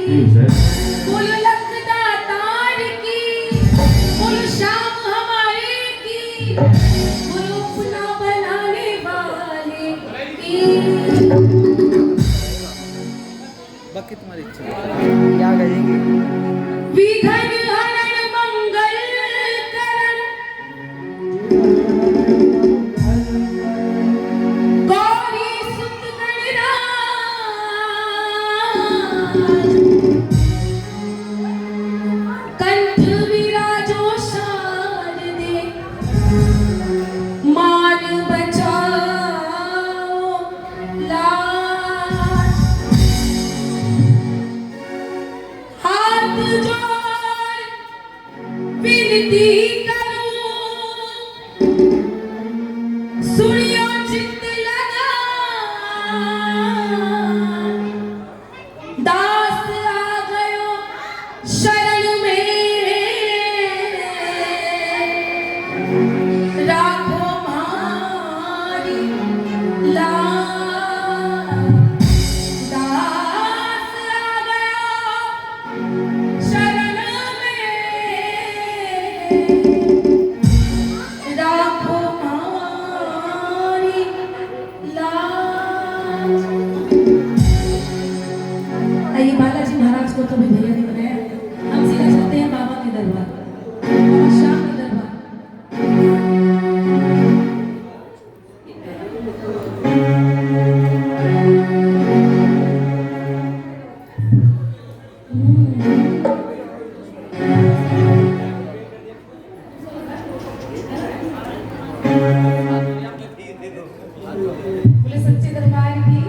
बोलो लखदा तार की, बोलो शाम हमारे की, बोलो अपना बनाने वाले की। बाकी तुम्हारी इच्छा क्या करेंगे। विघन हरण मंगल करण, गौरी सुत गणराज, कंठ विराजो शारदे, मान बचाओ लाज। हाथ जोड़ विनती करूं, सुनियो चित्त लगा, दास आ गयो शरण में, राखो मारी लाज। दास आ गयो शरण में, राखो मारी लाज। आइए बालाजी महाराज को तो भी भैया ने बनाया, हम सीधा चलते हैं बाबा के दरबार, बाबा श्याम के दरबार। बोले सच्चे दरबार की,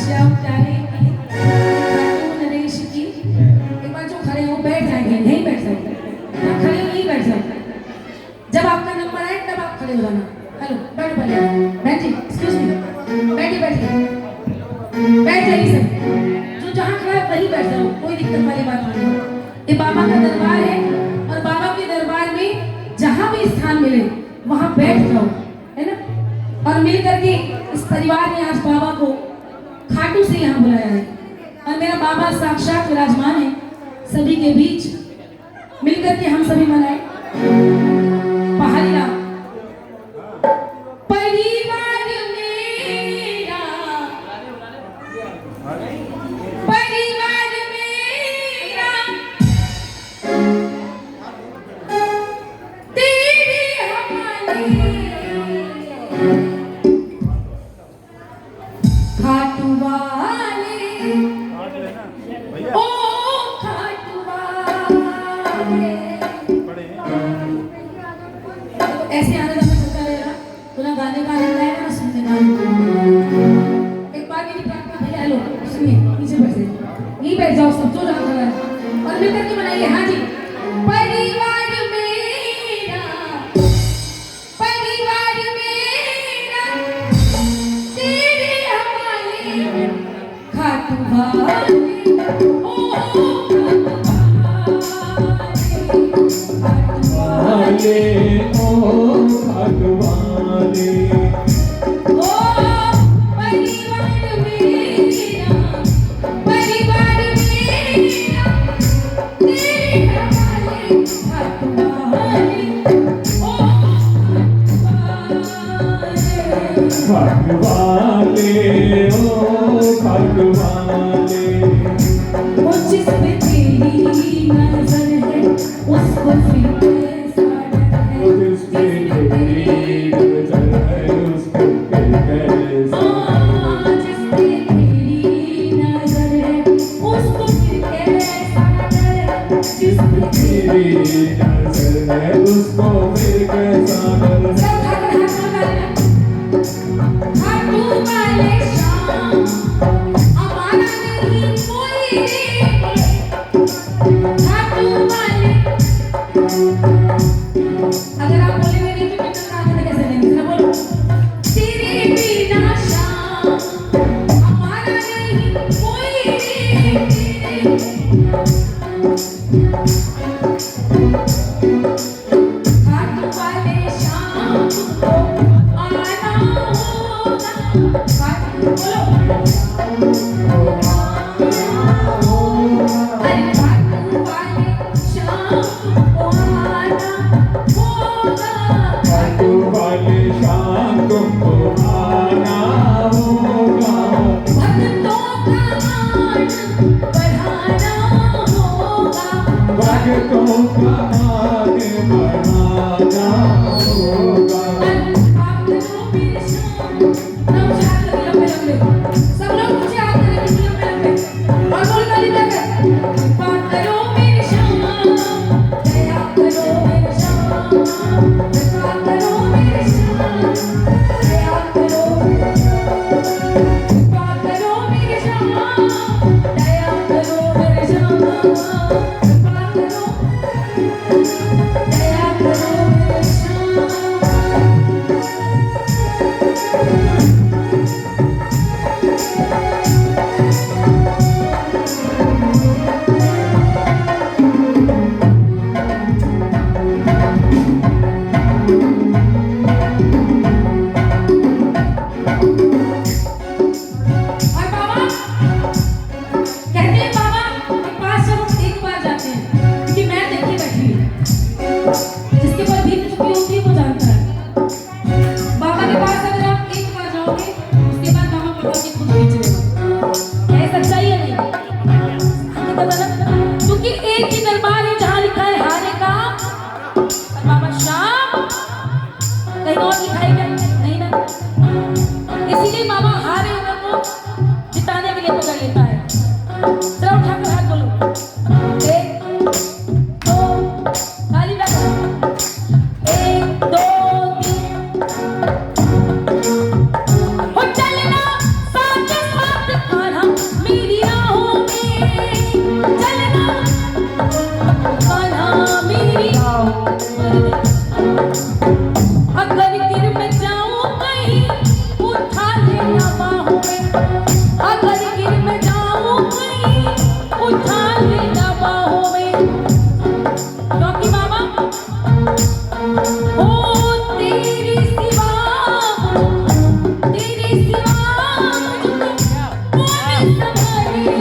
श्याम प्यारे की, खाटू नरेश की। एक बार जो खड़े हो बैठ जाएंगे, नहीं बैठ सकते, ना खड़े हो नहीं बैठ सकते। जब आपका नंबर आए तब आप खड़े हो जाना। हेलो बैठ पहले, बैठिए, एक्सक्यूज मी, बैठिए बैठिए, बैठ जाइए सब, जो जहाँ खड़ा है वहीं बैठ जाओ, कोई दिक्कत वाली बात नहीं है। ये बाबा का दरबार है और बाबा के दरबार में जहाँ भी स्थान मिले वहाँ बैठ जाओ, है ना। और मिल करके इस परिवार ने आज बाबा को खाटू से यहाँ बुलाया है और मेरा बाबा साक्षात विराजमान है सभी के बीच। मिल करके हम सभी मनाए पहाड़ी राम। परिवार मेरा, परिवार मेरा, तेरे हवाले, खाटू वाले, ओ खाटू वाले। ऐसे आने जाना चलता रहेगा, तो ना गाने का आनंद आएगा ना सुनने का आनंद। एक बार मेरी प्रार्थना भैया, हेलो सुनिए, नीचे बैठ जाइए, यहीं बैठ जाओ सब, जो जहाँ खड़ा है और मिलकर के बनाइए। हाँ जी, परिवार मेरा, परिवार मेरा, तेरे हवाले, खाटू वाले, ओ खाटू वाले, ओ भगवाने, ओ परिवार मेरा, परिवार मेरा, तेरे हवाले, खाटू वाले, ओ खाटू वाले। भगवाने, ओ भगवाने, वो जिस पे तेरी नजर है उसको फिर कैसा डर है, जिस पे तेरी नजर है उसको फिर कैसा जिस पे तेरी नजर है उसको फिर कैसा डर है, जिस पे तेरी नजर है उसको फिर कैसा डर है। सब खाटू वाले शाम हमारा नहीं कोई, खाटू वाले। अगर आप बोलेंगे नहीं तो कितना खाते कैसे लेंगे, जरा बोलो। तेरे बिना शाम हमारा नहीं कोई, खाटू वाले शाम को आना होगा, खाटू बोलो। भक्तों का मान बढ़ाना होगा। आप करो मेरे शाम। नौ चार लंबे लंबे सब लोग मुझे हाथ करेंगे लंबे लंबे और बोल कर इधर बात करो मेरे शाम। दया करो मेरे शाम। बात करो मेरे शाम। दया करो बात करो मेरे शाम। दया करो मेरे शाम। बात करो दया करो मेरे शाम। और बाबा कहते हैं बाबा के पास जब हम एक बार जाते हैं क्योंकि मैं देखी बैठी हूँ जिसके पर भी चुकी होती है वो जानता है। बाबा के पास अगर आप एक बार जाओगे उसके बाद बाबा बाबा की खुद खींच लेगा। है सच्चाई है नहीं? हमें पता ना क्योंकि एक ही दरबार है जहाँ लिखा है हारे का और बाबा शाम कहीं और लिखा है क्या? नहीं ना। इसीलिए बाबा हारे हुए को जिताने के लिए पकड़ लेता है। जरा उठाकर हाथ बोलो। एक दो ताली बजाओ। एक दो तीन हो चलना साथ साथ खाना मेरी राहों में। चलना खाना मेरी राहों में। अगर गिर मैं जाऊं कहीं उठा लेना बाहों में। अगर गिर मैं जाऊं कहीं उठा लेना बाहों में। क्योंकि बाबा हो तेरी सिवा मुझको कोई संभाले।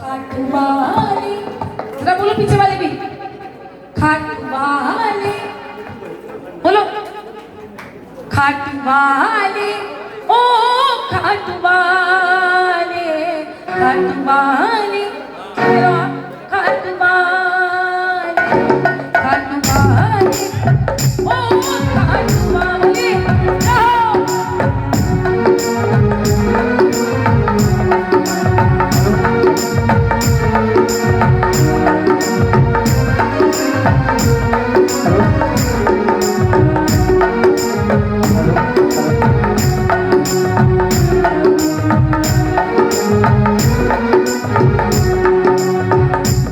खाट वाले जरा बोलो पीछे वाले भी। खाट वाले बोलो। खाट वाले ओ खाट वाले। खाट वाले करो खाट वाले। खाट वाले ओ खाट वाले जाओ।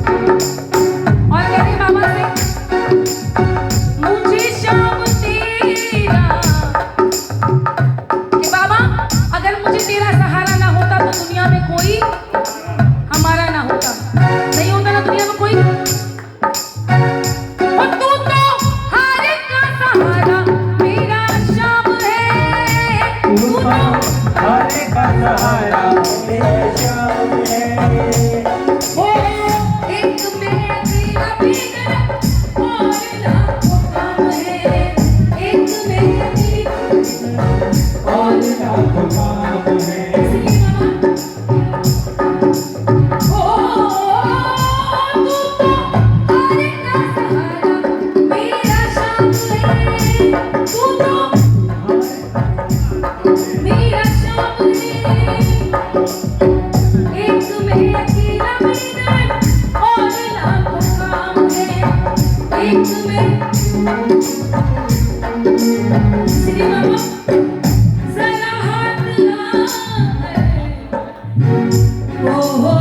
और कहते बाबा से मुझे शाम तेरा कि बाबा अगर मुझे तेरा सहारा ना होता तो दुनिया में कोई हमारा ना होता। नहीं होता ना दुनिया में कोई। और तू तो हारे का सहारा मेरा शाम है। तू तो हारे का सहारा मेरे श्याम है। ओ एक मैं अकेला बेघर और लाखों काम है। एक मैं अकेला और लाखों काम है। इसलिए बाबा तू तो हारे का सहारा मेरा शाम है। तू तो मेरा शाम है। एक मैं अकेला बेघर और लाखों काम है। एक मैं इसलिए बाबा जरा हाथ आए। ओ हो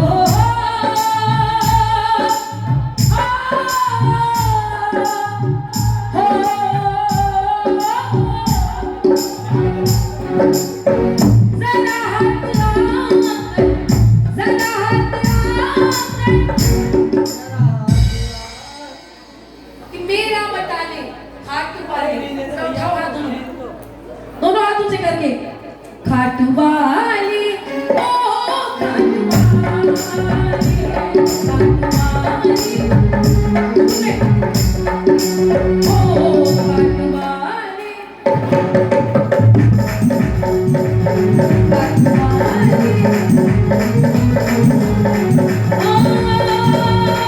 जरा हाथ आए। जरा हाथ आए कि मेरा बता ले। हाथ वाले उठाओ हाथ दोनों हाथ ऊंचे करके। खाट वाली ओ खाट वाली। खाट वाली ओ खाट वाली। खाट वाली ओ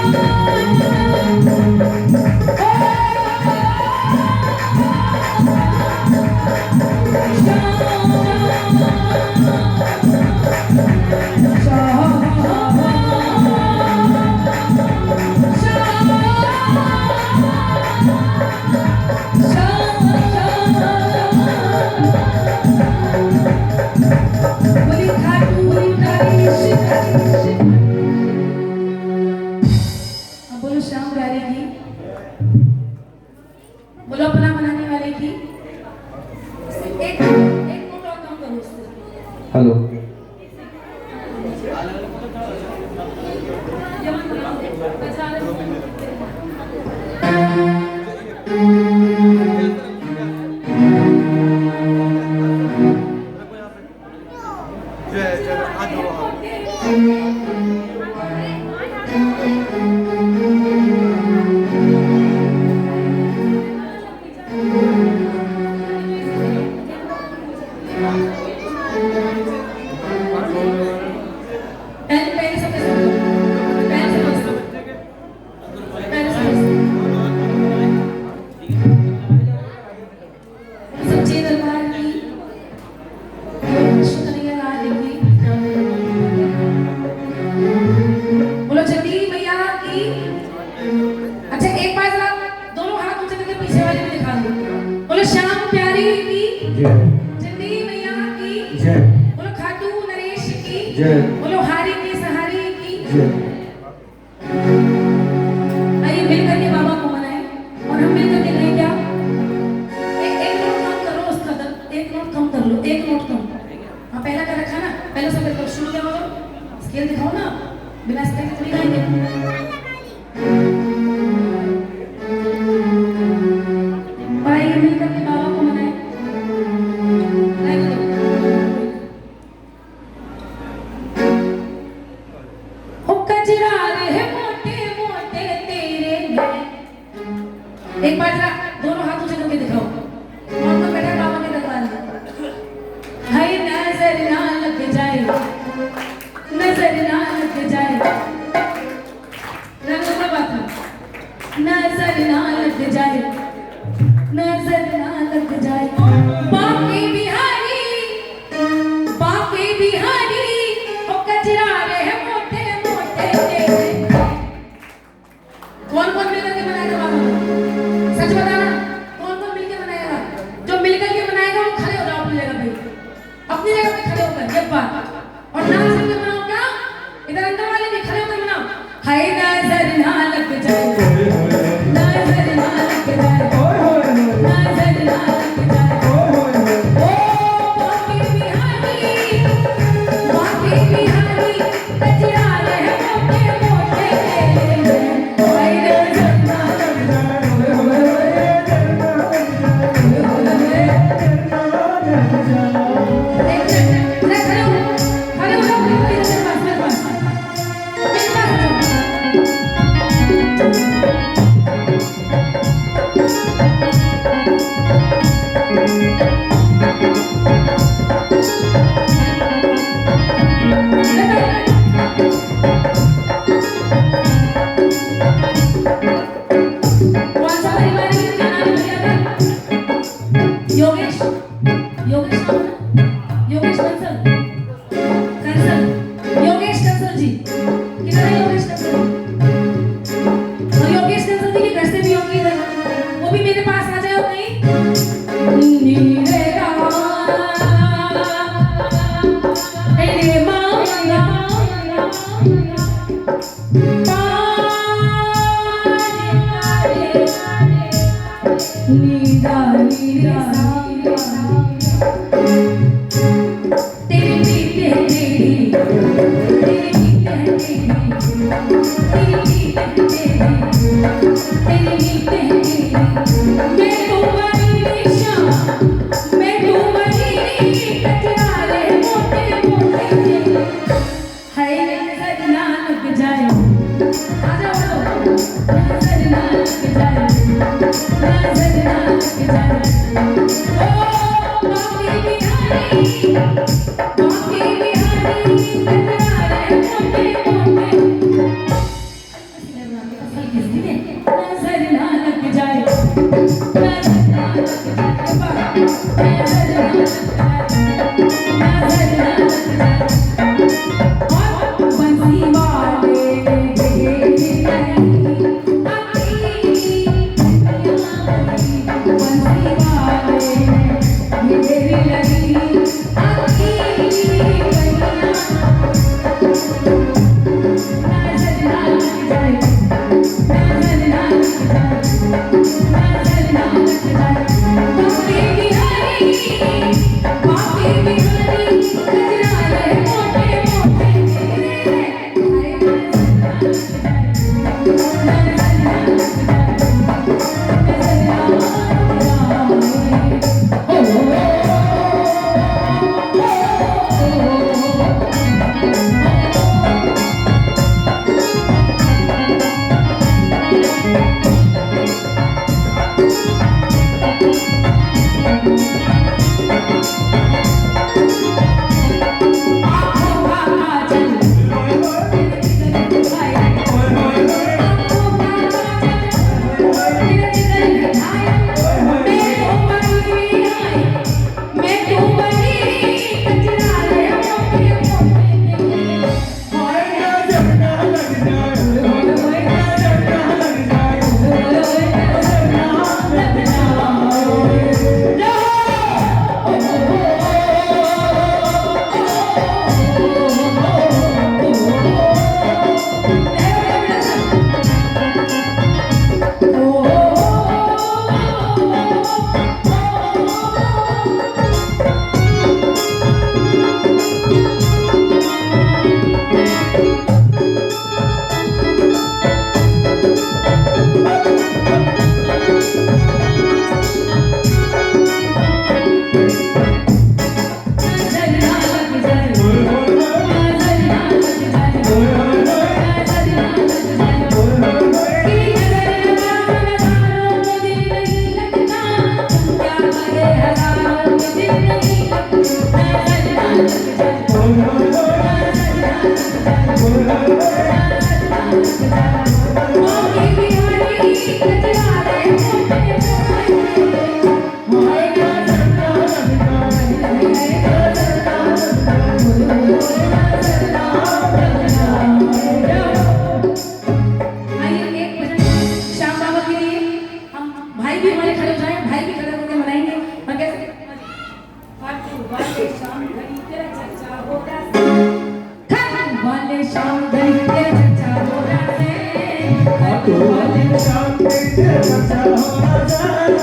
अब बोलो श्याम प्यारे की, बोलो अपना बनाने वाले की। एक नोट और कम करो उससे। हेलो पहले सब सच्चे दरबार की शुक्रिया लाने की, बोलो चंडी मैया की। अच्छा एक बार जरा दोनों हाथ ऊंचे करके पीछे वाले में दिखा दो। बोलो श्याम प्यारी की, चंडी मैया की, बोलो खाटू नरेश की, बोलो हारी की सहारी की। आइए मिल करके बाबा को मनाएं और हम मिल करके कहें क्या? एक नोट कम करो उसका दर, एक नोट कम कर लो, एक नोट कम। हाँ पहला का रखा ना, पहले सब करो, शुरू करो, स्केल दिखाओ ना, बिना स्केल के थोड़ी गाएंगे। और आइए मिल करके बाबा को मनाएं। ओ कजरा रे मोटे मोटे तेरे में। एक बार जरा दोनों हाथ ऊंचे करके दिखाओ। कौन तो बैठा बाबा के दरबार में? हाय नजर ना लग जाए, नजर ना लग जाए, रंग का बात है। नजर ना लग जाए, नजर ना लग जाए, बाकी बिहारी, बाकी बिहारी, ओ कजरा रे मोटे मोटे तेरे। कौन कौन मिलकर के बनाएगा बाबा? सच बताना, कौन कौन मिलकर बनाएगा? जो मिलकर के बनाएगा वो खड़े हो जाओ अपनी जगह पे, अपनी जगह पे खड़े होकर एक बार, और ना सिर्फ बनाओ क्या, इधर अंदर वाले भी खड़े होकर बनाओ। हाय नजर ना लग जाए, नजर ना लग जाए, नजर ना लग जाए, ओ बाकी बिहारी, बाकी बिहारी, कजरा रे मोटे मोटे तेरे। हाय नजर ना लग जाए, एक मिनट, खड़े हो, खड़े हो, मेरे पास, मेरे पास, मेरे पास आ जाओ। कौन सा परिवार है? क्या नाम है भैया का? योगेश, योगेश नाम है? योगेश कंसल, कंसल, योगेश कंसल जी। किधर है योगेश कंसल? और योगेश कंसल जी के घर से भी होंगे इधर, वो भी मेरे पास आ जाओ कहीं। नीले रामा, रे माया, नीला नीला तेरी पीते तेरी, तेरी पीते तेरी, तेरी पीते तेरी, तेरी पीते तेरी। मैं तुम्हारी निशान, मैं तुम्हारी कजरा रे मोटे मोटे तेरे। हाय नजर ना लग जाए, आ जाओ, नजर ना लग जाए, नजर ना लग जाए, ओ बाकी बिहारी, बाकी बिहारी, कजरा रे मोटे मोटे। नजर ना लग जाए, नजर ना लग जाए, नजर ना लग जाए, नजर ना लग जाए। और बंसी वाले बंसी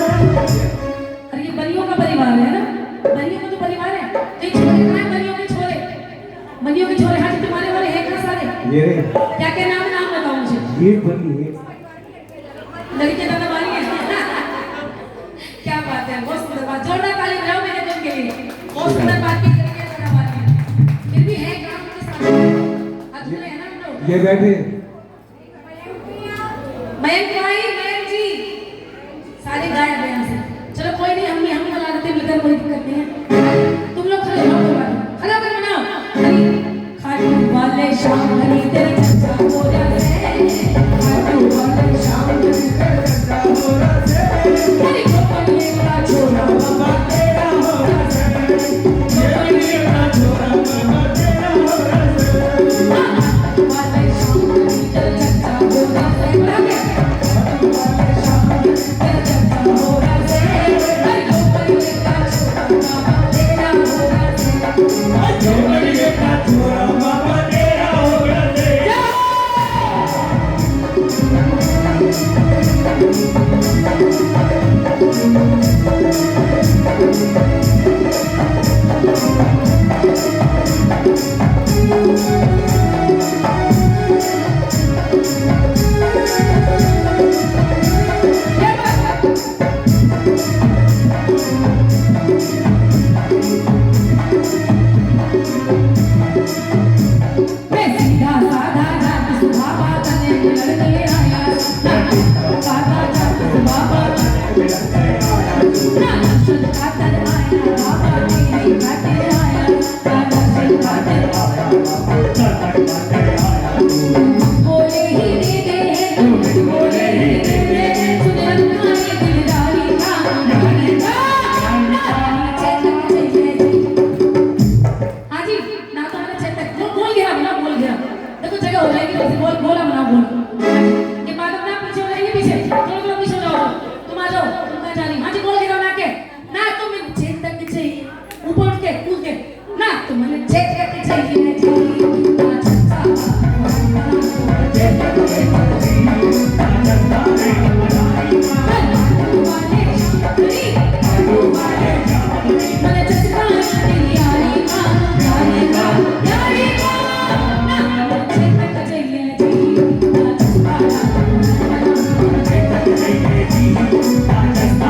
अरे ये बनियों का परिवार है ना, बनियों का तो परिवार है। तो ये छोरे कहाँ हैं? बनियों के छोरे, बनियों के छोरे। हाँ जी, तुम्हारे वाले हैं कहाँ सारे? ये क्या क्या नाम बताओ मुझे। ये बनी है लड़के दादा वाली है। क्या बात है, बहुत सुंदर बात। जोरदार ताली बजाओ मेरे तुम के लिए। बहुत सुंदर बात की लड़के दादा वाली है। फिर भी है काम के साथ। अधूरे है ना हम लोग। ये बैठे मयंक भाई, मयंक जी सारे गायब हैं यहाँ से। चलो कोई नहीं, हम बना देते मिलकर, कोई दिक्कत नहीं है। तुम लोग खड़े हो, कोई बात नहीं। खड़ा होकर बनाओ। हरी खाटू वाले शाम हरी तेरे चर्चा हो जाए, खाटू वाले शाम हरी तेरे चर्चा हो जाए, हरी गोपनीय का छोरा बाबा तेरा हो जाए, गोपनीय का छोरा बाबा तेरा हो जाए, खाटू वाले शाम हरी तेरे चर्चा हो जाए, खाटू वाले शाम हरी तेरे चर्चा हो जाए, हरी गोपनीय का छोरा बाबा तेरा हो जाए, गोपनीय का छोरा बाबा तेरा हो जाए। Bye.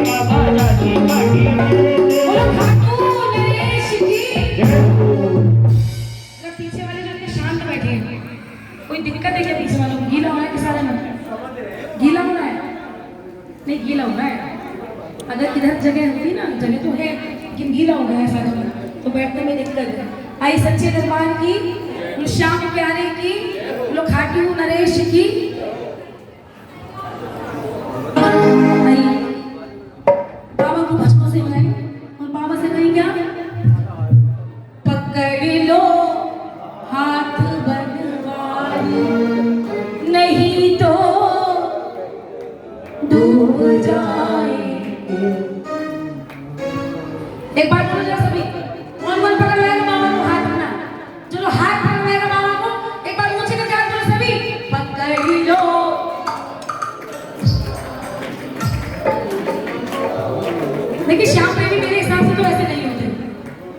बाबा मतलब पीछे वाले जो इतने शांत बैठे हैं, कोई दिक्कत है क्या पीछे वालों को? गीला होना है कि सारे में गीला होना है? नहीं, गीला होना है। अगर इधर जगह होती ना, जगह तो है लेकिन गीला हो गया है सारा तो बैठने में दिक्कत है। आई सच्चे दरबार की, बोलो श्याम प्यारे की, बोलो खाटू नरेश की। आई बाबा को भस्मों से बनाई और बाबा से कहीं क्या? पकड़ लो हाथ बनवारी, नहीं तो डूब जाएंगे। एक बार बोलो जरा सभी, कौन पकड़ लेगा बाबा को हाथ अपना? जो हाथ पकड़ लेगा बाबा को, एक बार ऊंचे करके हाथ बोलो सभी, पकड़ लो। देखिए श्याम प्रेमी मेरे हिसाब से तो ऐसे नहीं होते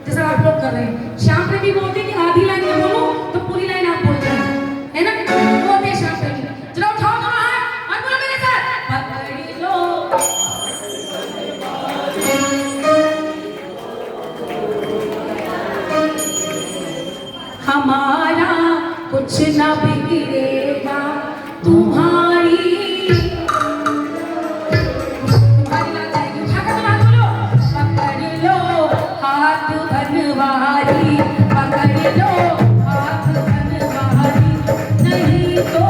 जैसा आप लोग कर रहे हैं। श्याम प्रेमी बोलते हैं कि आधी लाइन में बोलो तो पूरी लाइन आप बोल रहे हैं, है ना? वो होते हैं श्याम प्रेमी। चलो उठाओ दोनों हाथ और बोलो मेरे साथ, पकड़ लो। हमारा कुछ ना बिगड़ेगा, तुम्हारी लाल जाएगी। उठाकर तुम हाथ बोलो, पकड़ लो हाथ बनवारी, पकड़ लो हाथ बनवारी, नहीं तो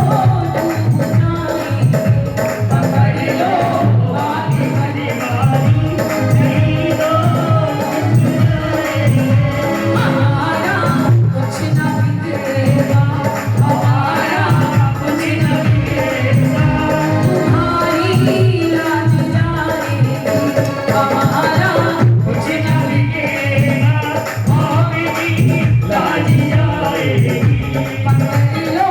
डूब जाएंगे। पकड़ लो हाथ बनवारी, नहीं तो हमारा कुछ ना बिगड़ेगा, हमारा कुछ ना बिगड़ेगा, तुम्हारी लाज जाएगी, हमारा कुछ ना बिगड़ेगा, हमारी लाज जाएगी। पकड़ लो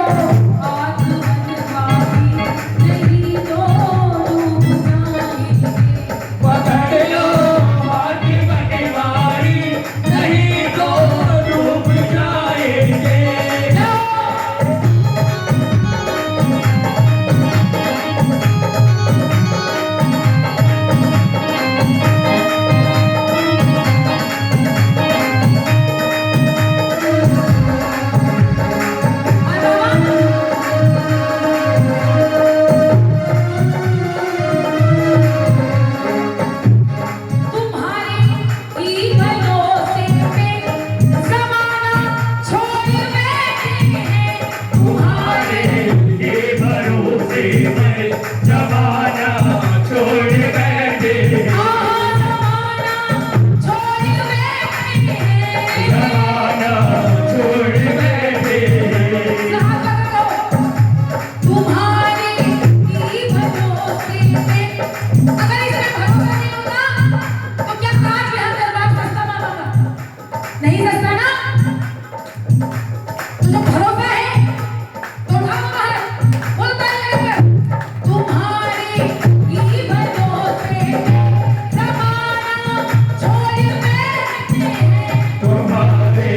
हाथ बनवारी, नहीं तो डूब जाएंगे। पकड़ लो हाथ बनवारी, नहीं तो डूब जाएंगे। तुम्हारे ही भरोसे पे ज़माना छोड़ बैठे हैं, तुम्हारे ये भरोसे में जमाना छोड़ बैठे, ज़माना छोड़ बैठे हैं। जमाना छोड़ बैठे। तुम्हारे ही भरोसे पे, अगर इसमें भरोसा नहीं होगा तो क्या ताज महल दरबार सस्ता माना होगा? नहीं सस्ता ना? तो जो भरोसा है तो उठाओ बाहर, बोलो ताली लगाकर, तुम्हारे ही भरोसे पे ज़माना छोड़ बैठे हैं। तुम्हारे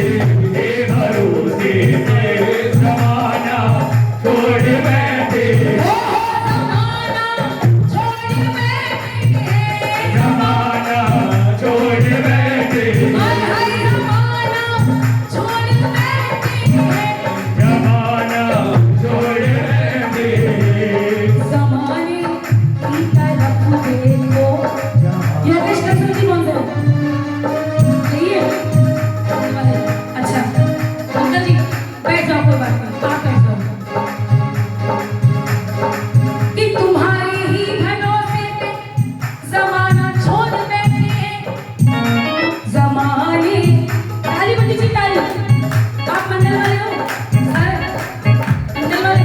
ये भरोसे में जमाना छोड़ बैठे, ज़माना छोड़ बैठे हैं। जमाना छोड़ बैठे, हाय हाय ज़माना छोड़ बैठे हैं। जमाना छोड़ बैठे। ज़माने की तरफ देखो। ये कृष्ण सुन जी कौन से हो? यही है? अच्छा अंकल जी बैठ जाओ, कोई बात नहीं, आप बैठ जाओ। कि तुम्हारे ही भरोसे पे ज़माना छोड़ बैठे हैं, ज़माने। ताली बजी जी ताली। आप मंडल वाले हो सारे? मंडल वाले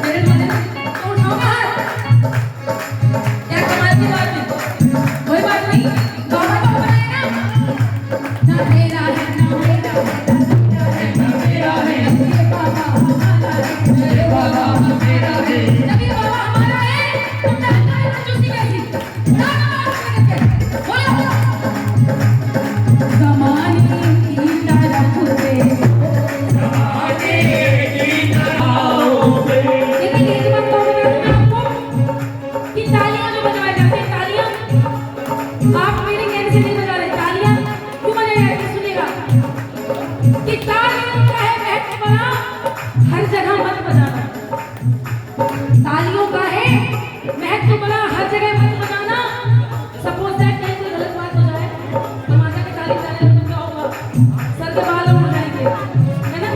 मेरे वाले तो उठाओ बाहर। क्या कमाल की बात है, कोई बात नहीं, बाबा तो बनाए ना, ना मेरा है ना मेरा है, ना मेरा है ना मेरा है, ये बाबा कि तालियों का है महत्व बना, हर जगह मत बजाना। तालियों का है महत्व बना, हर जगह मत बजाना। सपोज दैट कहीं कोई गलत बात हो जाए तो माता की ताली बजाने तो क्या होगा, सर के बाल उड़ जाएंगे, है ना।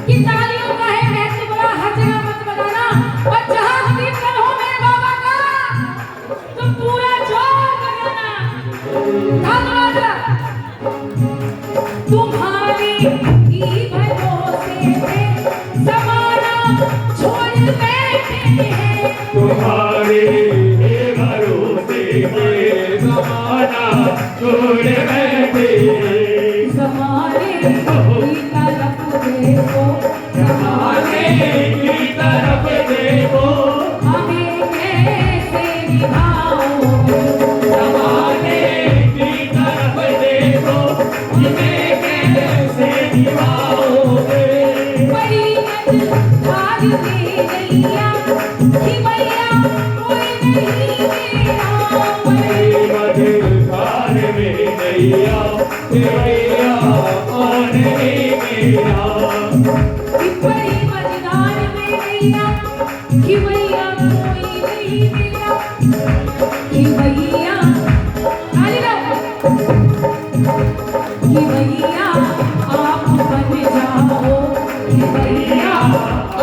कि तालियों का है महत्व बना, हर जगह मत बजाना। और जहां कीर्तन हो मेरे बाबा का तो पूरा जोर बजाना। धन्यवाद। तुम्हारे ही भरोसे पे ज़माना छोड़ बैठे हैं। तुम्हारे भरोसे पे ज़माना छोड़ बैठे हैं। ज़माने की तरफ देखो, ज़माने की तरफ देखो, हमें कैसे निभाओगे। ज़माने की तरफ देखो, हमें कैसे निभाओगे। बड़ी भाग में गैया कि भैया कोई नहीं मेरा। मझधार में नैया तेरा कौन है मेरा। कि बड़ी मझधार में गैया कि भैया कोई नहीं मेरा। कि भैया ताली दो। कि भैया आप बन जाओ, कि भैया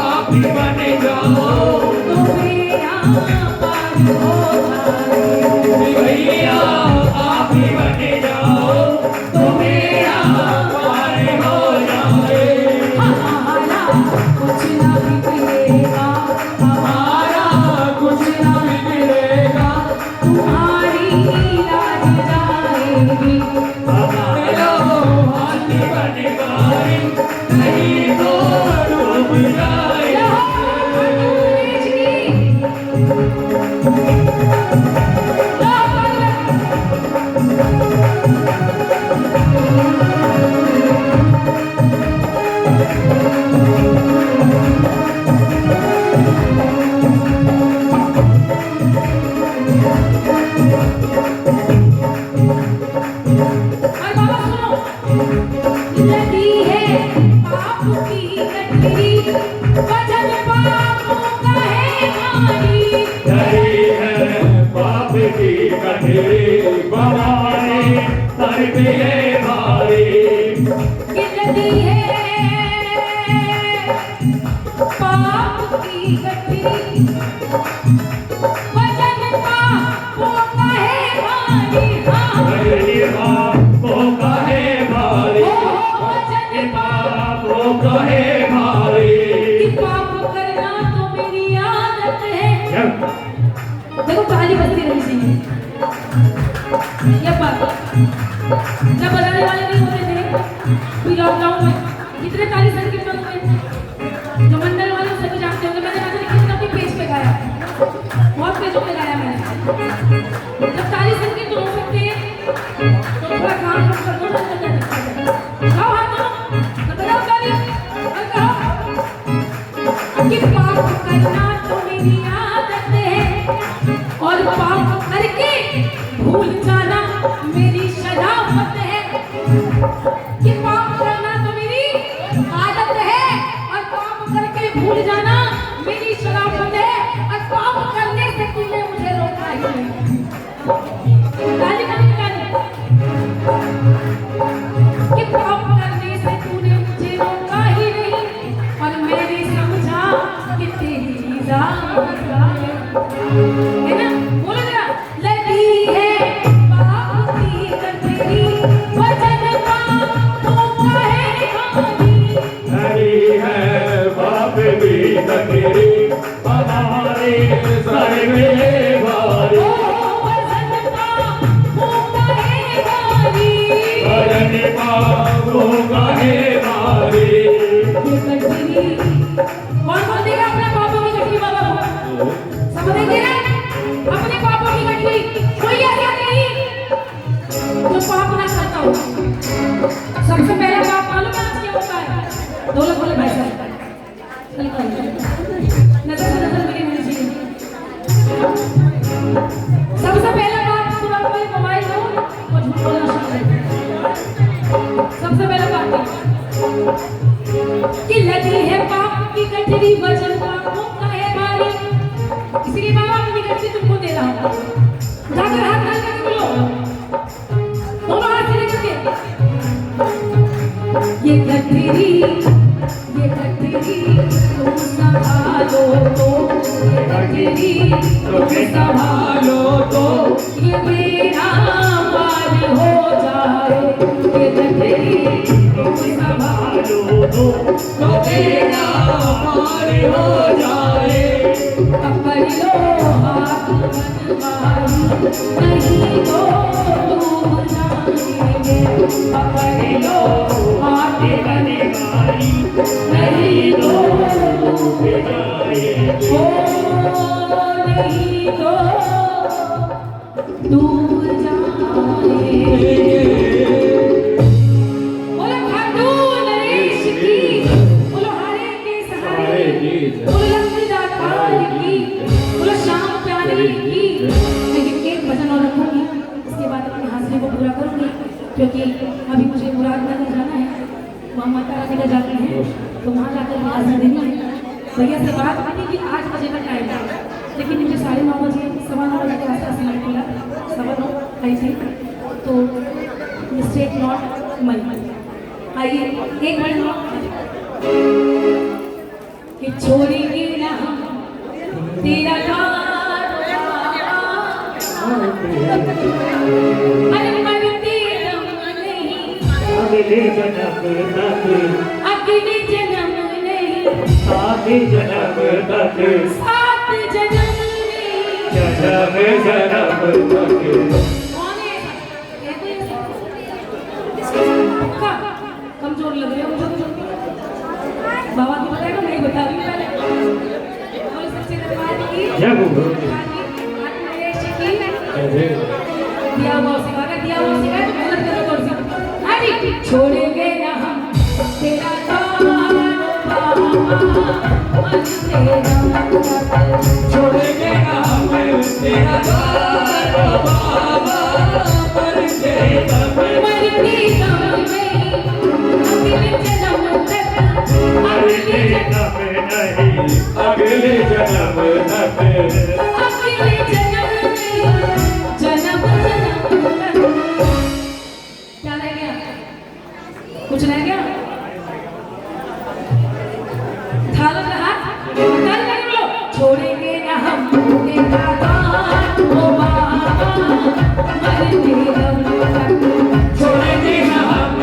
आप ही बन जाओ, तो मेरा पार हो जाए। भैया आप ही बन जाओ, तो मेरा पार हो जाए। हमारा कुछ ना बिगड़ेगा, हमारा कुछ ना बिगड़ेगा, तुम्हारी लाज जाएगी। हमारा हाथी बन पाए, नहीं तो डूब जाए। और बाबा सुनो, लगी है पाप की गठरी, वजन पापों का है भारी। डरी है पाप की कठिन बवाले, सर पे है भारी। कि लगी है पाप की गठरी, वजन पापों का है भारी। हाँ डरी पापों का है भारी, वजन पापों का है भारी। कि पाप करना तो मेरी आदत है। देखो ताली बजती रहनी चाहिए। ये बात जब बजाने वाले नहीं होते थे, फिर लॉकडाउन में कितने ताली संकीर्तन हुए। जो मंडल वाले उसे भी जानते होंगे, मैंने आज किसी अपने पेज पे गाया, बहुत पेजों पे गाया मैंने। जब ताली संकीर्तन हो सकते हैं तो थोड़ा काम कर दो ना। गाओ हाथों बजाओ ताली और कहो कि पाप करना तो मेरी आदत है, और पाप करके भूल जाना मेरी शराफत है। कि पाप करना तो मेरी आदत है, और पाप करके भूल जाना मेरी शराफत है। और पाप करने से तूने मुझे रोका ही नहीं। ताली ताली ताली। कि पाप करने से तूने मुझे रोका ही नहीं, और मैंने समझा कि तेरी इजाजत है ना। बोलो जरा, लगी है पाप की गठरी, वजन पापों का है भारी। डरी है पाप की कठिन हमारे सर में भारी। वजन पापों का है भारी। वजन पापों का है भारी। ये गठरी कौन देगा अपने पापों की गठरी बाबा को? सब देंगे ना अपने पापों की गठरी। कोई ऐसा नहीं जो पाप ना करता हो। सबसे पहला पाप मालूम है क्या होता है? दो लोग बोले भाई साहब नजर से नजर मेरी होनी चाहिए। सबसे पहला बात तुरंत में मोबाइल लो और झूठ बोलना शुरू कर दो। सबसे पहला बात तेरी वजह का मुक्का है भारी, इसलिए बाबा अपनी गलती तुमको दे रहा हूँ। जाकर हाथ डाल कर बोलो, दोनों हाथ से लेकर के ये कटरी तुम संभालो तो, ये कटरी तुम संभालो तो ये मेरा पार हो जाए, ये कटरी तुम संभालो तो मेरा पार हो जाए। पकड़ लो हाथ बनवाई, नहीं तो डूब जाएंगे। पकड़ लो हाथ बनवाई, नहीं तो डूब जाएंगे। ओ नहीं तो डूब जाएंगे। बोलो खाटू नरेश की, बोलो हारे के सहारे की, बोलो लक्ष्मी दातार की, बोलो श्याम प्यारे की। लेकिन एक भजन और रखूंगी, इसके बाद अपनी हाजिरी को पूरा करूंगी, क्योंकि अभी मुझे मुरादनगर जाना है, वहाँ माता रानी का जाते हैं, तो वहाँ जाकर हाजिरी देनी है। भैया से बात हुई कि 8 बजे तक आएगा, लेकिन मुझे 9:30 बजे 9:15 बजे के आसपास समय मिला, 9:15 ऐसे, तो मिस्टेक नॉट मई। आइए एक मिनट कि छोड़ेंगे ना हम तेरा अरे मरते दम नहीं, अगले जन्म तक, अगले जन्म नहीं, सात जन्म तक, सात जन्म नहीं। जन्म जन्म तक। कौन है? पक्का? कमजोर लग रहे हो मुझे। बाबा को बताएगा, नहीं बता रही हूँ पहले। बोलो सच्चे दरबार की जय गुरु। दिया हुआ सिखा तो मेहनत करो और सीखो। हाँ जी, छोड़ेंगे ना हम तेरा द्वार बाबा, छोड़ेंगे ना हम तेरा द्वार बाबा, मरते दम मरते दम नहीं, अगले जन्म तक, अगले जन्म नहीं, अगले जन्म तक। अगले जन्म नहीं, जन्म तक। क्या रह गया? कुछ रह गया? थाला रहा? ताली लगा बोलो, छोड़ेंगे ना हम तेरा द्वार ओ बाबा, मरते दम तक। छोड़ेंगे ना हम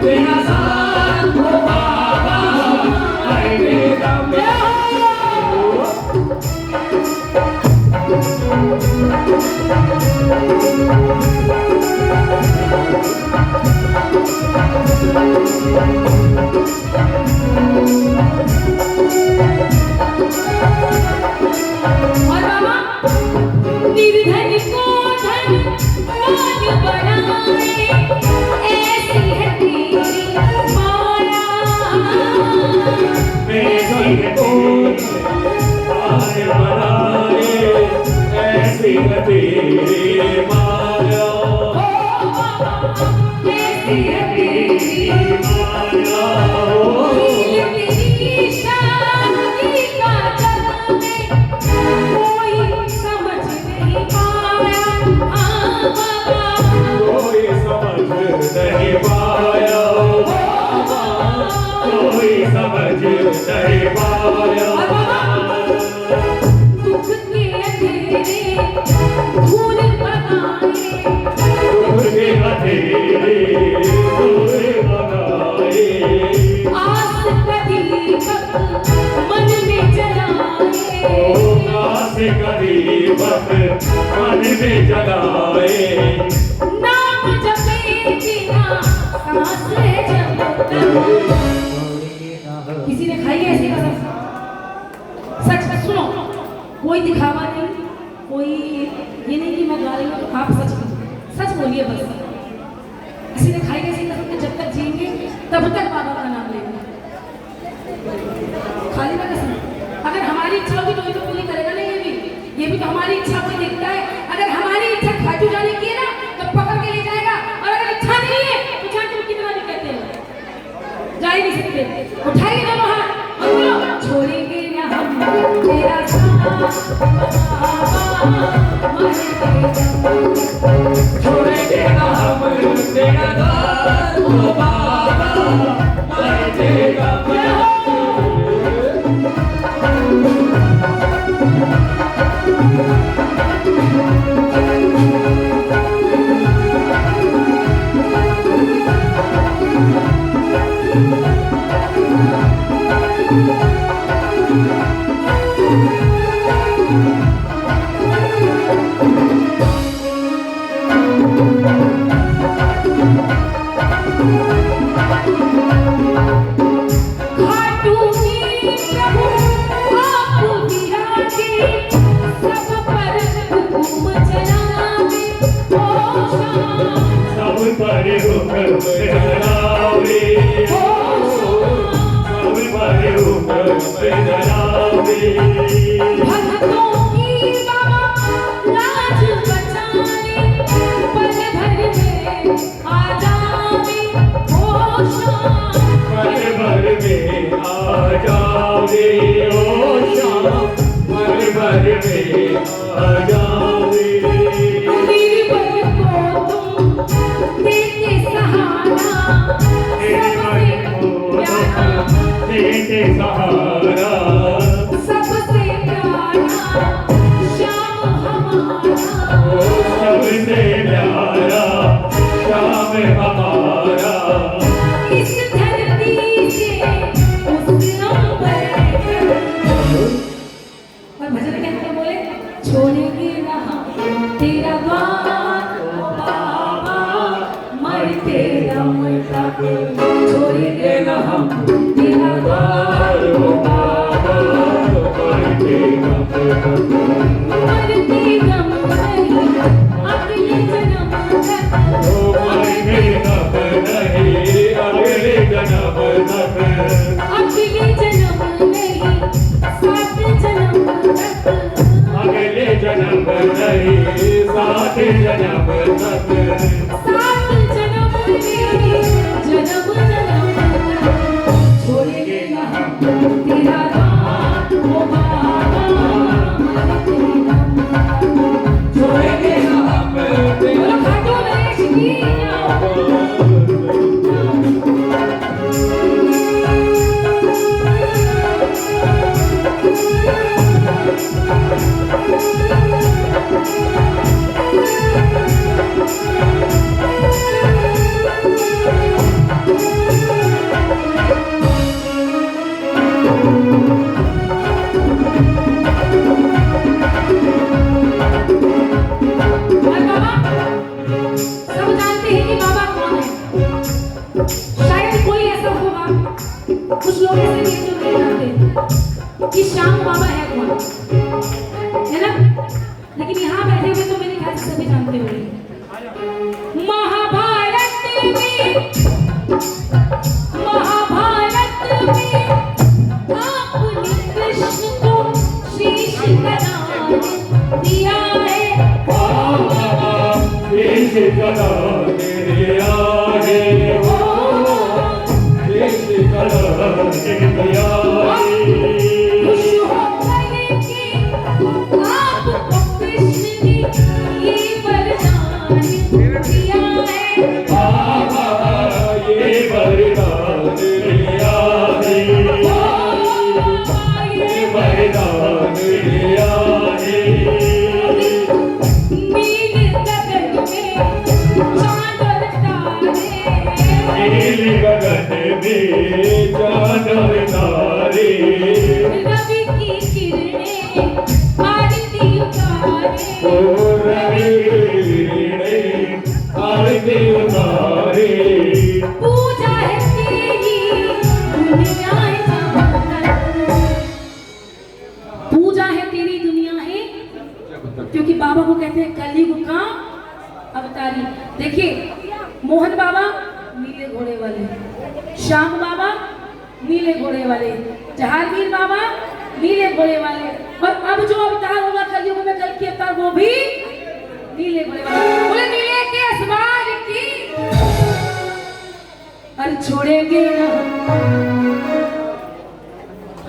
तेरा साथ ओ बाबा, मरते दम तक। और बाबा निर्धन को धन मान बनाए, ऐसी है तेरी माया। मेरी तो पार बनाए, ऐसी है तेरी माया। ऐसी है तेरी माया हो, तेरी शादी का जग में कोई समझ नहीं पाया। बाबा कोई समझ नहीं पाया, कोई समझ नहीं पाया। दुख के अंधेरे धूल बनाए, दूर अंधेरे दूर बनाए, आस का दीपक मन में जलाए। आस गरीबक मन में जलाए। नाम जपे बिना सांस जपता। किसी ने खाई है ऐसी कसम? सच सुनो, कोई दिखावा नहीं, कोई ये नहीं कि मैं गा रही हूँ तो आप सच बोलिए बस। किसी ने खाई ऐसी कसम कि जब तक जिएंगे तब तक बाबा का नाम लेंगे। खाली ना कसम। अगर हमारी इच्छा होगी तो ये तो पूरी करेगा ना। ये भी तो हमारी इच्छा को देखता है। अगर हमारी इच्छा खाटू जाने की है ना तो पकड़ के ले जाएगा, और अगर इच्छा नहीं है तो चाहे तुम कितना भी कहते हो जा ही नहीं सकते। उठाइए दोनों हाथ और बोलो छोड़ेंगे छोड़ेंगे ना हम तेरा दर ओ बाबा मरेगा खाटू की प्रभु आप विराजे सब पर हुक्म चलावे ओ शाम सब पर हुक्म चलावे सब पर हुक्म चलावे भक्तों की बाबा लाज बचाने पल भर में आ जावे ओ शाम पल भर में आ जावे ओ शाम पल भर में आ जावे वीरवर को तुम देते सहारा देते सहारा सबसे प्यारा श्याम हमारा सबसे प्यारा श्याम हमारा इस धरती से उस अंबर और भजन के अंदर बोले छोड़ेंगे ना हम तेरा द्वार ओ बाबा मरते दम तक छोड़ेंगे ना हम तेरा द्वार ओ बाबा मरते दम नहीं अगले जन्म तक मरेंगे अब नहीं अगले जन्म तक अगले जन्म नहीं सात जन्म तक अगले जन्म नहीं सात जन्म तक सात जन्म नहीं जन्म जन्म तक छोड़ेंगे ना हम तेरा रात ओ बाबा मरते दम तक छोड़ेंगे ना हम बोलो खाटू नरेश की और बाबा सब जानते हैं कि बाबा कौन है शायद कोई ऐसा होगा कुछ लोग ऐसे भी हैं जो नहीं जानते कि श्याम बाबा है कौन है ना लेकिन यहाँ बैठे हुए तो मेरे ख्याल से सभी जानते होंगे महाभारत में आपने कृष्ण को शीश कदान दिया है देश कला तेरे आगे देश कला तेरे आगे खुश होकर के आपको कृष्ण ने ये वरदान दिया है बाबा ये वरदान तेरे आगे ये वरदान तेरे आगे नील गगन में चांद और तारे नील गगन में चांद और तारे रवि की किरणें आरती उतारे ओ रवि आरती उतारे पूजा है तेरी दुनिया है जहान पूजा है तेरी दुनिया है क्योंकि बाबा को कहते हैं कलयुग का अवतारी देखिए मोहन बाबा नीले घोड़े वाले श्याम बाबा नीले घोड़े वाले जहांगीर बाबा नीले घोड़े वाले और अब जो अवतार होगा कलयुग में कल की अवतार वो भी नीले घोड़े वाले बोले नीले के सवार की अरे छोड़ेंगे ना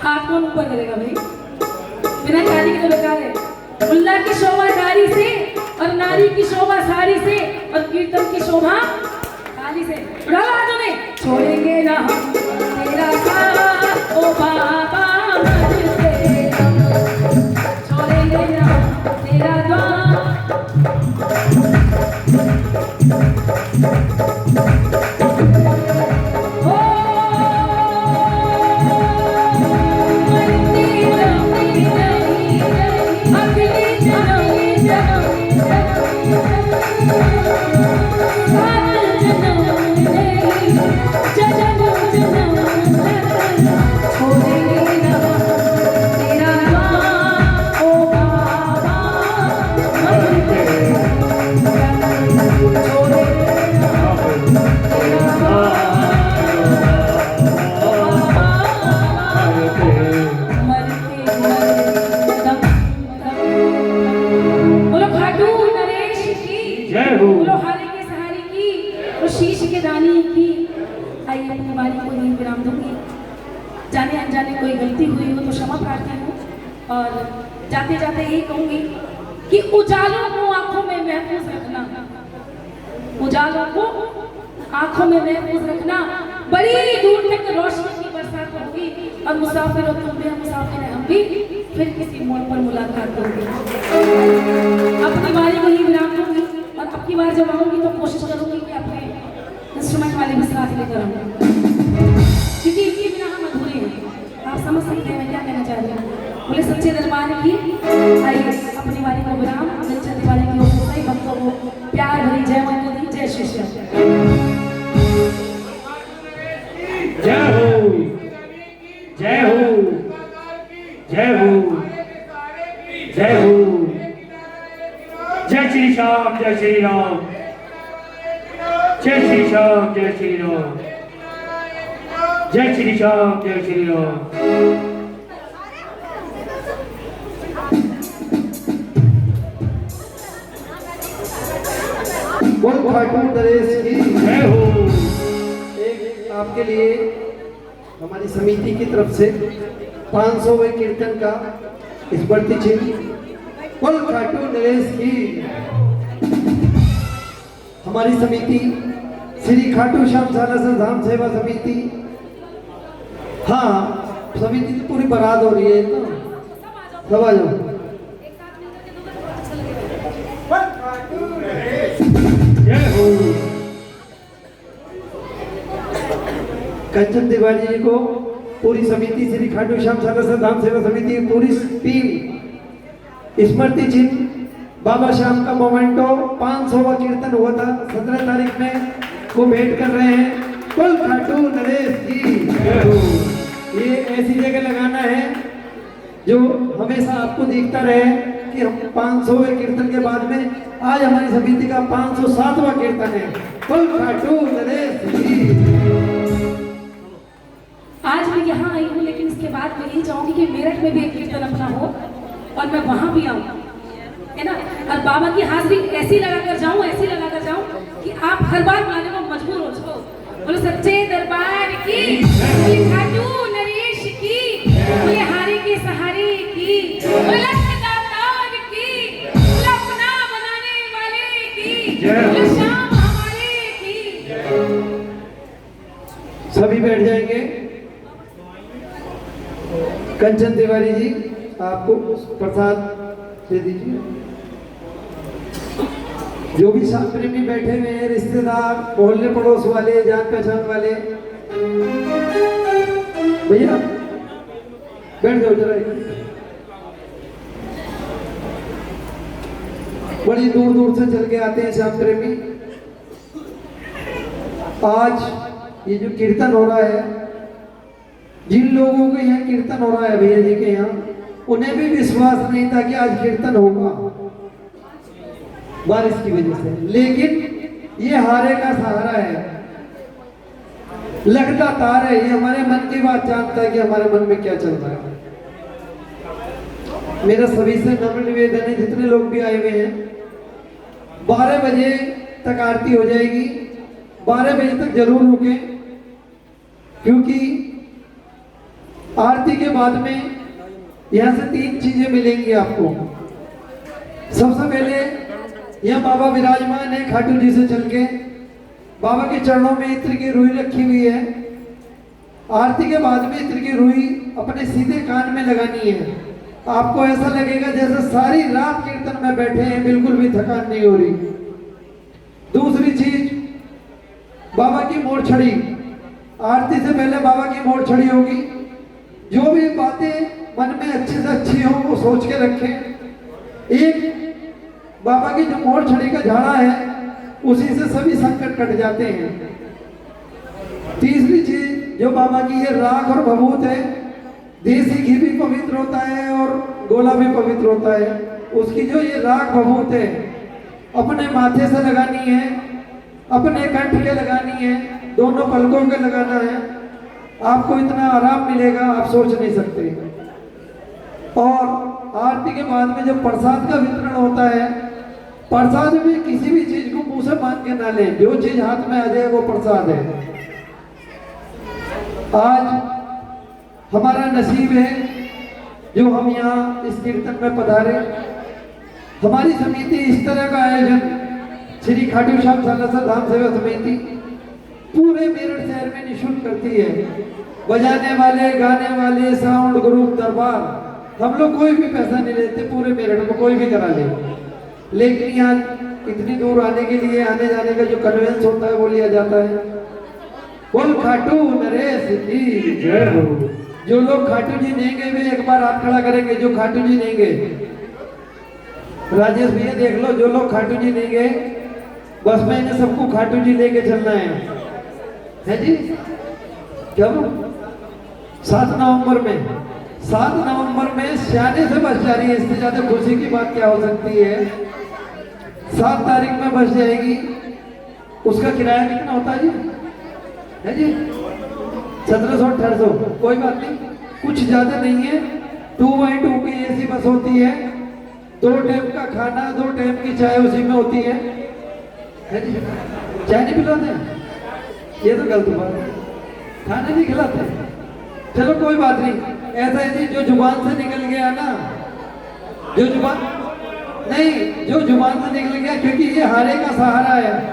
हाथ कौन ऊपर करेगा भाई बिना गाली के तो बेकार है। मुल्ला की शोभा दाढ़ी से और नारी की शोभा साड़ी से और कीर्तन की शोभा थाली से। उड़ा लो हाथों में। छोड़ेंगे ना हम तेरा साथ ओ बाबा मरते दम, छोड़ेंगे ना हम तेरा द्वार। ओ मरते दम नहीं, अगले जन्म बोलो हारे के सहारे की और शीश के दानी की। आइए अपनी बारी को यहीं विराम दूंगी। जाने अनजाने कोई गलती हुई हो तो क्षमा प्रार्थी हूँ और जाते जाते यही कहूंगी कि उजालों को आंखों में महफूज रखना, उजालों को आंखों में महफूज रखना। बड़ी दूर तक रोशनी की बरसात होगी और मुसाफिर हो तुम भी, हम मुसाफिर हैं हम भी, फिर किसी मोड़ पर मुलाकात होगी। अपनी बारी को ही विराम दूंगी और अब की बार जब आऊंगी तो कोशिश करूंगी कि अपने इंस्ट्रूमेंट वाले भी साथ लेकर आऊँ, क्योंकि इनके बिना हम अधूरे हैं। आप समझ सकते हैं मैं क्या कहना चाह रही हूँ। बोले सच्चे दरबार की। आइए अपनी बारी को विराम। सच्चे दरबार की ओर से सही भक्तों को प्यार भरी जय माता दी, जय श्री श्याम। जय हो, जय हो, जय हो, जय हो। जय श्री श्याम, जय श्री राम, जय श्री श्याम, जय श्री राम, जय श्री श्याम, जय श्री राम। बोल खाटू नरेश की जय हो। एक आपके लिए हमारी समिति की तरफ से 500वें कीर्तन का स्मृति चिन्ह। बोल खाटू नरेश की। हमारी समिति श्री खाटू श्याम सालासर धाम सेवा समिति, हाँ समिति तो पूरी बरात हो रही है तो सब आ जाओ। जय हो। कंचन तिवारी जी को पूरी समिति श्री खाटू श्याम सालासर धाम सेवा समिति की पूरी टीम स्मृति चिन्ह बाबा श्याम का मोमेंटो 500वां कीर्तन हुआ था 17 तारीख में को भेंट कर रहे हैं। कुल खाटू नरेश की। ये ऐसी जगह लगाना है जो हमेशा आपको दिखता रहे कि हम 500वें कीर्तन के बाद में आज हमारी समिति का 507वां कीर्तन है। कुल खाटू नरेश की। आज मैं यहाँ आई हूँ लेकिन इसके बाद मैं यही चाहूंगी कि मेरठ में भी एक कीर्तन अपना हो और मैं वहां भी आऊँ, है ना। और बाबा की हाजिरी ऐसी लगाकर जाऊं, ऐसी लगाकर जाऊं कि आप हर बार बुलाने को मजबूर हो जाओ। बोलो सच्चे दरबार की, बोले खाटू नरेश की, बोले हारे के सहारे की, बोले दातार की, बोले अपना बनाने वाले की, बोले शाम हमारे की। सभी बैठ जाएंगे। कंचन तिवारी जी आपको प्रसाद दे दीजिए। जो भी साथ प्रेमी बैठे हुए हैं, रिश्तेदार, मोहल्ले पड़ोस वाले, जान पहचान वाले, भैया बैठ जाओ जरा। बड़ी दूर दूर से चल के आते हैं श्याम प्रेमी। आज ये जो कीर्तन हो रहा है, जिन लोगों के यहाँ कीर्तन हो रहा है भैया जी के यहाँ, उन्हें भी विश्वास नहीं था कि आज कीर्तन होगा बारिश की वजह से, लेकिन ये हारे का सहारा है, लगता तार है। ये हमारे मन की बात जानता है कि हमारे मन में क्या चल रहा है। मेरा सभी से नम्र निवेदन है, जितने लोग भी आए हुए हैं, 12 बजे तक आरती हो जाएगी। 12 बजे तक जरूर रुकें, क्योंकि आरती के बाद में यहाँ से 3 चीजें मिलेंगी आपको। सबसे पहले यह बाबा विराजमान है, खाटू जी से चल के बाबा के चरणों में इत्र की रुई रखी हुई है। आरती के बाद में इत्र की रुई अपने सीधे कान में लगानी है। आपको ऐसा लगेगा जैसे सारी रात कीर्तन में बैठे हैं, बिल्कुल भी थकान नहीं हो रही। दूसरी चीज, बाबा की मोड़ छड़ी। आरती से पहले बाबा की मोड़ छड़ी होगी। जो भी बातें मन में अच्छी से अच्छी हो वो सोच के रखें। एक बाबा की जो मोड़ छड़ी का झाड़ा है उसी से सभी संकट कट जाते हैं। तीसरी चीज, जो बाबा की ये राख और भभूत है, देसी घी भी पवित्र होता है और गोला भी पवित्र होता है। उसकी जो ये राख भभूत है अपने माथे से लगानी है, अपने कंठ के लगानी है, दोनों पलकों के लगाना है। आपको इतना आराम मिलेगा आप सोच नहीं सकते। और आरती के बाद में जब प्रसाद का वितरण होता है, प्रसाद में किसी भी चीज को मुंह से मांग के ना लें, जो चीज हाथ में आ जाए वो प्रसाद है। आज हमारा नसीब है जो हम यहाँ इस कीर्तन में पधारे। हमारी समिति इस तरह का आयोजन श्री खाटू श्याम सालासर धाम सेवा समिति पूरे मेरठ शहर में निःशुल्क करती है। बजाने वाले, गाने वाले, साउंड ग्रुप, दरबार, हम लोग कोई भी पैसा नहीं लेते, पूरे मेरठ में कोई भी करा ले। लेकिन यहाँ इतनी दूर आने के लिए, आने जाने का जो कन्वेंस होता है वो लिया जाता है। बोल खाटू नरेश जी जय हो। जो लोग खाटू जी नहीं गए वे एक बार हाथ खड़ा करेंगे। जो खाटू जी नहीं गए, राजेश भैया देख लो, जो लोग खाटू जी नहीं गए, बस में इन्हें सबको खाटू जी लेके चलना है जी। कब? 7 नवंबर में। 7 नवंबर में सियाने से बस जा रही है। इससे ज्यादा खुशी की बात क्या हो सकती है। 7 तारीख में बस जाएगी। उसका किराया कितना होता है जी? है जी 1700-1800, कोई बात नहीं, कुछ ज्यादा नहीं है। 2x2 की एसी बस होती है। 2 टाइम का खाना, 2 टाइम की चाय उसी में होती है जी। चाय नहीं पिलाते, ये तो गलत बात है, खाना नहीं खिलाते। चलो कोई बात नहीं। ऐसा है जी, जो जुबान से निकल गया ना, जो जुबान नहीं, जो जुबान से निकल गया, क्योंकि ये हारे का सहारा है।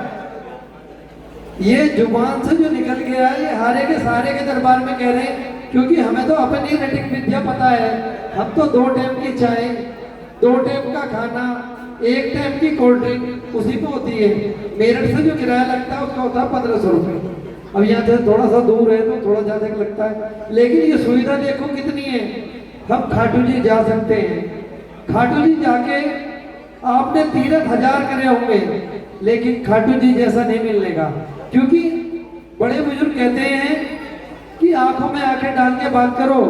ये जुबान से जो निकल गया है, ये हारे के सहारे के दरबार में कह रहे हैं, क्योंकि हमें तो अपनी नैतिक विद्या पता है। हम तो 2 टाइम की चाय, 2 टाइम का खाना, 1 टाइम की कोल्ड ड्रिंक उसी पे होती है। मेरठ से जो किराया लगता है उसका होता है 1500 रुपये। अब यहाँ से थोड़ा सा दूर है तो थोड़ा ज्यादा लगता है, लेकिन ये सुविधा देखो कितनी है। हम खाटू जी जा सकते हैं। खाटू जी जाके आपने तीर्थ 1000 करे होंगे, लेकिन खाटू जी जैसा नहीं मिलने का। क्योंकि बड़े बुजुर्ग कहते हैं कि आंखों में आंखें डाल के बात करो।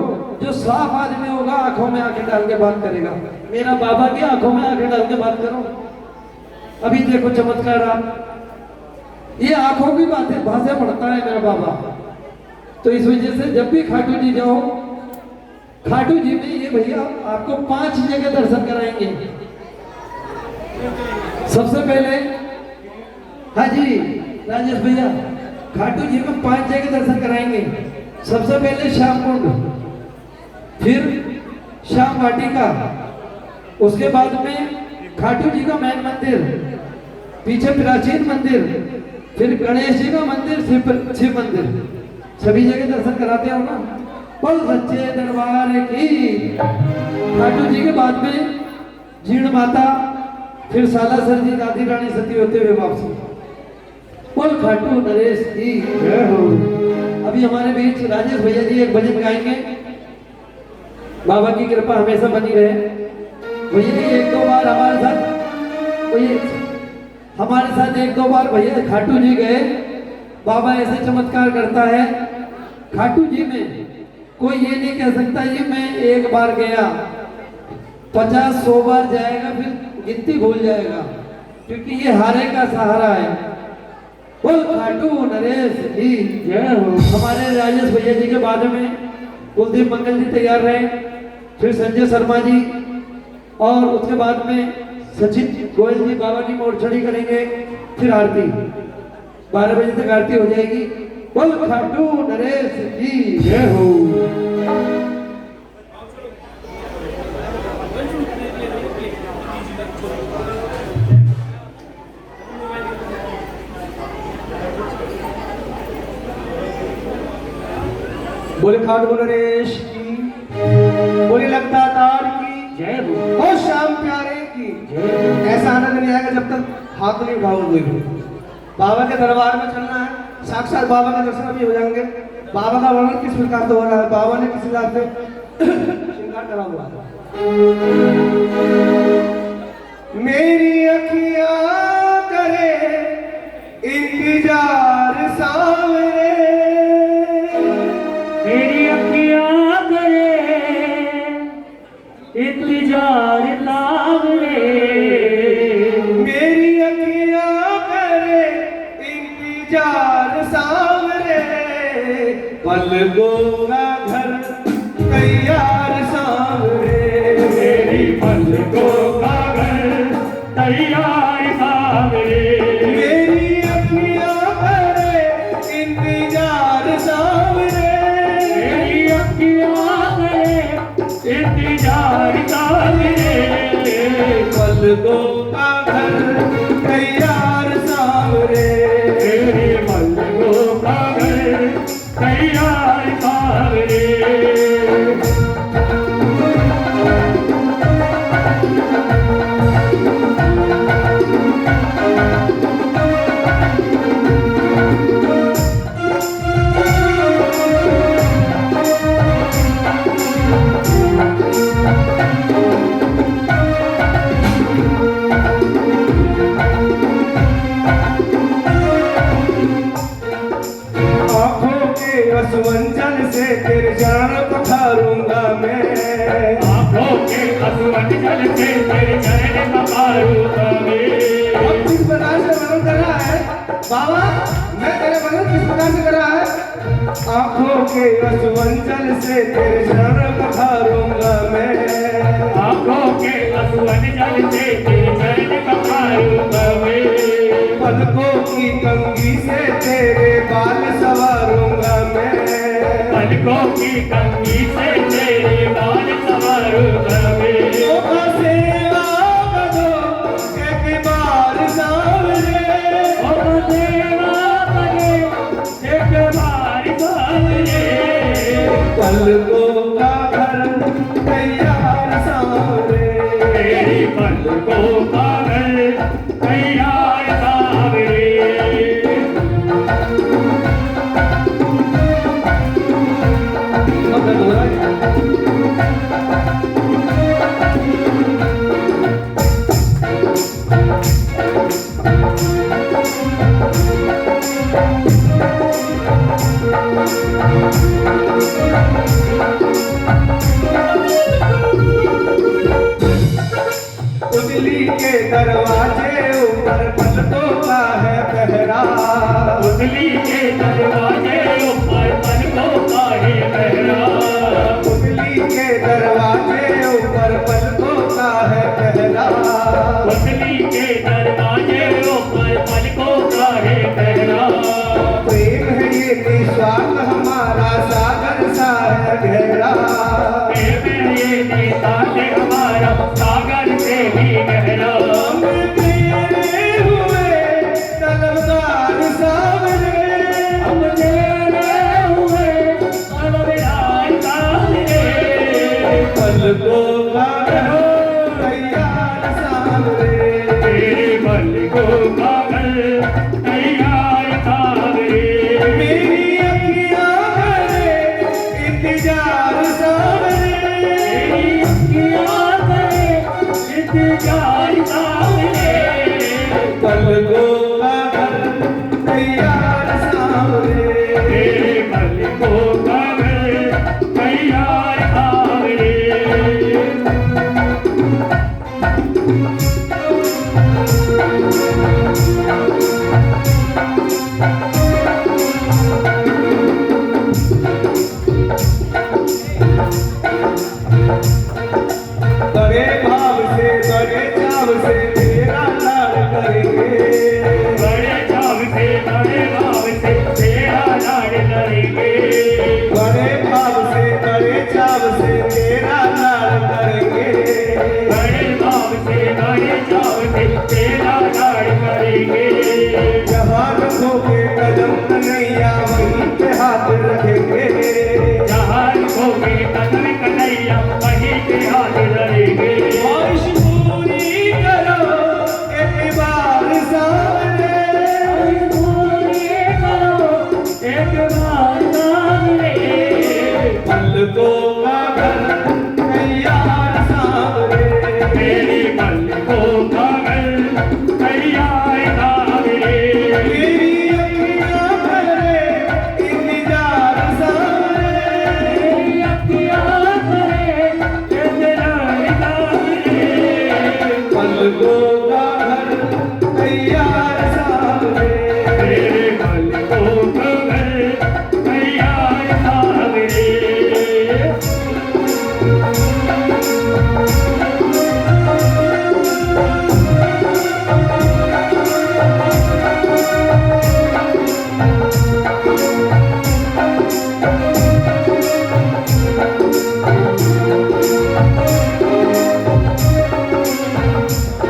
जो साफ आदमी होगा आंखों में आंखें डाल के बात करेगा। मेरा बाबा की आंखों में आंखें डाल के बात करो। अभी देखो चमत्कार, आप ये आंखों की बातें भाषा पढ़ता है मेरा बाबा। तो इस वजह से जब भी खाटू जी जाओ, खाटू जी में ये भैया आपको 5 जगह दर्शन कराएंगे। सबसे पहले, हाँ जी राजेश भैया, खाटू जी में 5 जगह दर्शन कराएंगे। सबसे पहले श्याम कुंड, फिर श्याम वाटिका, उसके बाद में खाटू जी का मैन मंदिर, पीछे प्राचीन मंदिर, फिर गणेश जी का मंदिर, शिव मंदिर, सभी जगह दर्शन कराते हो ना। बोल सच्चे दरबार की। खाटू जी के बाद में जीर्ण माता, फिर सालासर जी, दादी रानी सती होते हुए वापसी। बोल खाटू नरेश की जय हो। अभी हमारे बीच राजेश भैया जी एक भजन गाएंगे। बाबा की कृपा हमेशा बनी रहे। भैया जी 1-2 बार हमारे साथ 1-2 बार भैया खाटू जी गए। बाबा ऐसे चमत्कार करता है। खाटू जी में कोई ये नहीं कह सकता जी मैं 1 बार गया, 50-100 बार जाएगा, फिर गिनती भूल जाएगा, क्योंकि ये हारे का सहारा है। बोल खाटू नरेश जी जय हो। हमारे राजेश भैया जी के बाद में कुलदीप मंगल जी तैयार रहे, फिर संजय शर्मा जी, और उसके बाद में सचिन गोयल जी बाबा की मोड़ छड़ी करेंगे। फिर आरती 12 बजे तक आरती हो जाएगी। बोल खाटू नरेश जी जय हो। बोले खाटू नरेश की, बोले लगता तार की, जय हो और श्याम प्यारे की। ऐसा आनंद नहीं आएगा जब तक हाथ नहीं उठाओ कोई भी। बाबा के दरबार में चलना है, साक्षात बाबा के दर्शन भी हो जाएंगे। बाबा का वर्णन किस प्रकार से हो रहा है, बाबा ने किस हिसाब से श्रृंगार करा हुआ है। मेरी अखियां करे इंतजार सावरे, मेरी अखियां करे इंतजार तावरे, मेरी अखियां करे इंतजार सावरे, पलकों का घर तैयार सावरे, मेरी पलकों का घर तैयार सावरे, मेरी अखियां करे इंतजार सावरे, मेरी अखियां करे इंतजार सावरे, पलकों का घर तैयार सावरे, मेरे पलकों का घर तैयार सावरे। आँखों के असमंजन से तेरे चरण पखारूंगा मैं, आँखों के असुवन जल से तेरे चरण पखारूंगा मैं। अब किस प्रकार से वर्णन कर रहा है बाबा, मैं तेरे वर्णन किस प्रकार से कर रहा है। आँखों के असमंजन से तेरे चरण पखारूंगा मैं, आँखों के असुवन जल से तेरे चरण पखारूंगा मैं। पलकों की कंघी से तेरे बाल सवारूंगा मैं, पलकों की कंघी से तेरे बाल संवारूंगा मैं। ओका सेवा करो एक बार सावरे, ओ देवा करे एक बार सावरे, पलकों का घर तैयार सावरे, तेरी पलकों का घर तैयार सावरे। अब हो रहा है। उंगली के दरवाजे ऊपर पलकों का है पहरा, उंगली के दरवाजे ऊपर पलकों का है पहरा, उंगली के दरवाजे ऊपर पलकों का है पहरा, उंगली के दरवाजे ऊपर पलकों का है पहरा। प्रेम है ये निस्वार्थ हमारा सागर सा है गहरा, प्रेम ये निशा से हमारा सागर से भी गहरा। हम तेरे हुए तलबदार सावरे, हम तेरे हुए तलबदार सावरे, पलकों का घर तैयार सावरे, तेरे पलकों का घर तैयार सावरे, मेरी अखियां करे इंतजार सावरे, तेरी अखियां करे इंतजार सावरे, पलकों का घर तैयार सावरे, तेरे पलकों का घर तैयार सावरे। बड़े भाव से बड़े को का घर तैयार सावरे मेरी पलकों का घर तैयार सावरे मेरी अखियां भरे इंतजार सावरे मेरी अखियां भरे इंतजार सावरे पलकों का घर तैयार सावरे मेरे पलकों का घर तैयार सावरे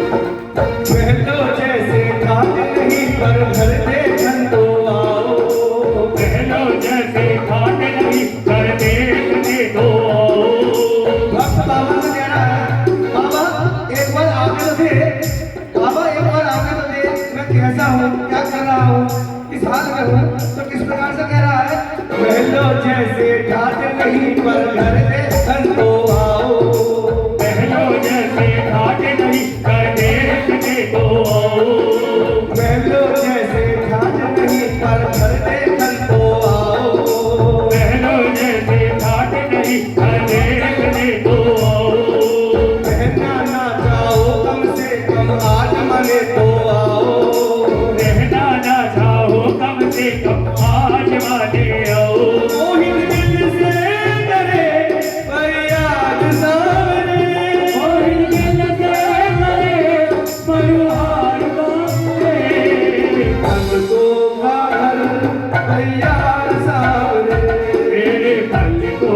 महलो जैसे खाते नहीं पर घर देखन तो आओ पहलो जैसे खाट नहीं कर देखने दो भक्त बाबा से कह रहा है बाबा एक बार आके तो दे बाबा एक बार आके तो दे मैं कैसा हूँ क्या कर रहा हूँ किस हाल में हूँ तो किस प्रकार से कह रहा है महलो जैसे खाते नहीं पर घर देखन तो आओ पहलो जैसे खाट नहीं कर देखने दो महलो जैसे खाते नहीं पर घर देखन तो आओ पहलो जैसे खाट नहीं कर देखने दो रहना ना चाहो कम से कम आज मने तो आओ रहना ना चाहो कम से कम आज माने आओ मोहित दिल से डरे पर याद सावरे और दिल से करे मरुहार बांधे हमको घर तैयार सावरे मेरे पल को